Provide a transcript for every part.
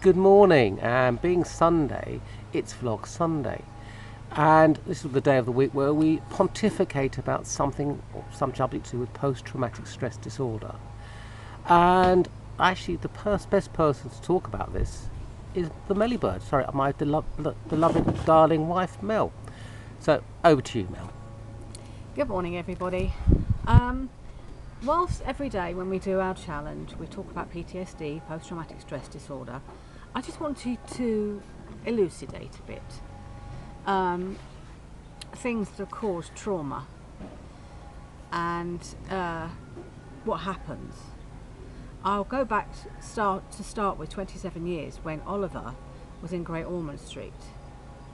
good morning. And being Sunday, it's Vlog Sunday. And this is the day of the week where we pontificate about something, or some subject to do with post-traumatic stress disorder. And actually, the best person to talk about this is the Melly bird. Sorry, my beloved, darling wife, Mel. So, over to you, Mel. Good morning, everybody. Whilst every day when we do our challenge we talk about PTSD, post-traumatic stress disorder, I just wanted to elucidate a bit things that cause trauma and what happens. I'll go back to start with 27 years when Oliver was in Great Ormond Street,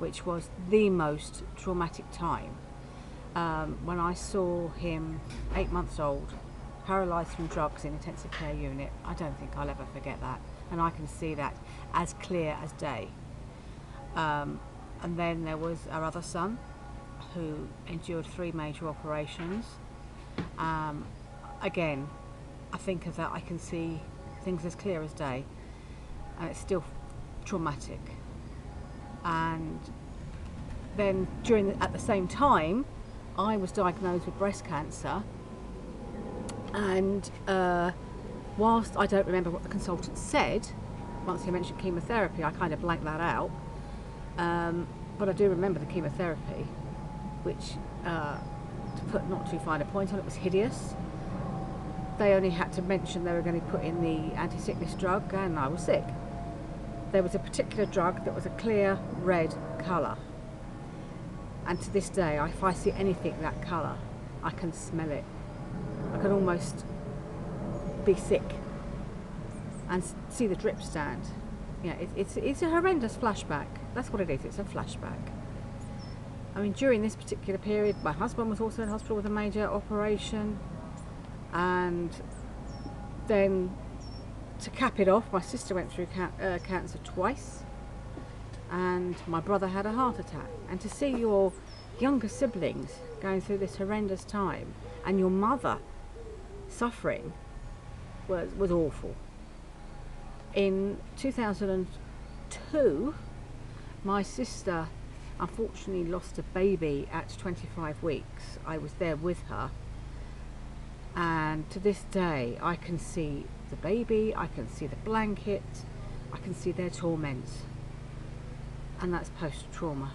which was the most traumatic time. When I saw him 8 months old, paralysed from drugs in intensive care unit, I don't think I'll ever forget that, and I can see that as clear as day. And then there was our other son, who endured 3 major operations. Again, I think of that, I can see things as clear as day, and it's still traumatic. And then at the same time, I was diagnosed with breast cancer, and whilst I don't remember what the consultant said, once he mentioned chemotherapy, I kind of blanked that out, but I do remember the chemotherapy, which, to put not too fine a point on it, was hideous. They only had to mention they were going to put in the anti-sickness drug, and I was sick. There was a particular drug that was a clear red colour, and to this day, if I see anything that colour, I can smell it. I can almost be sick and see the drip stand. Yeah, it's a horrendous flashback. That's what it is, it's a flashback. I mean, during this particular period, my husband was also in hospital with a major operation, and then to cap it off, my sister went through cancer twice, and my brother had a heart attack. And to see your younger siblings going through this horrendous time and your mother suffering was awful. In 2002, my sister unfortunately lost a baby at 25 weeks. I was there with her, and to this day I can see the baby, I can see the blanket, I can see their torment, and that's post-trauma.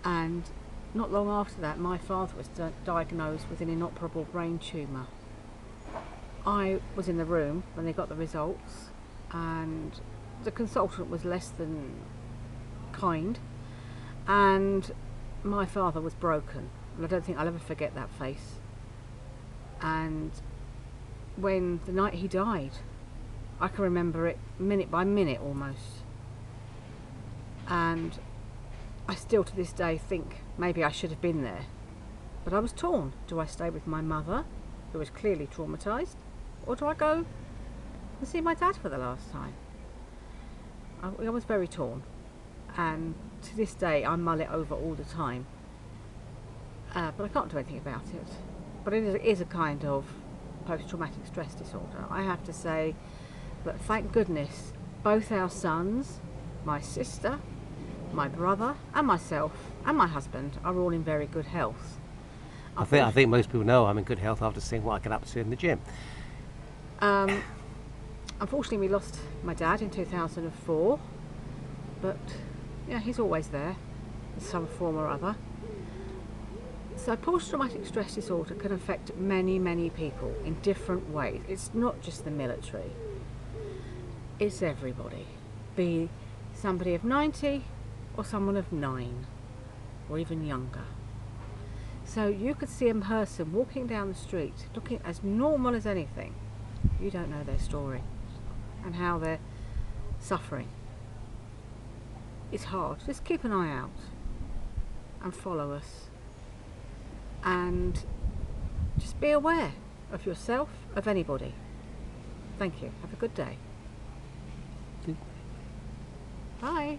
And not long after that, my father was diagnosed with an inoperable brain tumour. I was in the room when they got the results, and the consultant was less than kind, and my father was broken, and I don't think I'll ever forget that face. And when the night he died, I can remember it minute by minute almost, and I still to this day think maybe I should have been there, but I was torn. Do I stay with my mother, who was clearly traumatised, or do I go and see my dad for the last time? I was very torn, and to this day I mull it over all the time, but I can't do anything about it. But it is a kind of post-traumatic stress disorder. I have to say that thank goodness both our sons, my sister, my brother and myself and my husband are all in very good health. I think most people know I'm in good health after seeing what I get up to in the gym. Unfortunately, we lost my dad in 2004, but yeah, he's always there in some form or other. So post-traumatic stress disorder can affect many people in different ways. It's not just the military, it's everybody, be somebody of 90 or someone of 9 or even younger. So you could see a person walking down the street looking as normal as anything. You don't know their story and how they're suffering. It's hard. Just keep an eye out and follow us, and just be aware of yourself, of anybody. Thank you. Have a good day. Bye.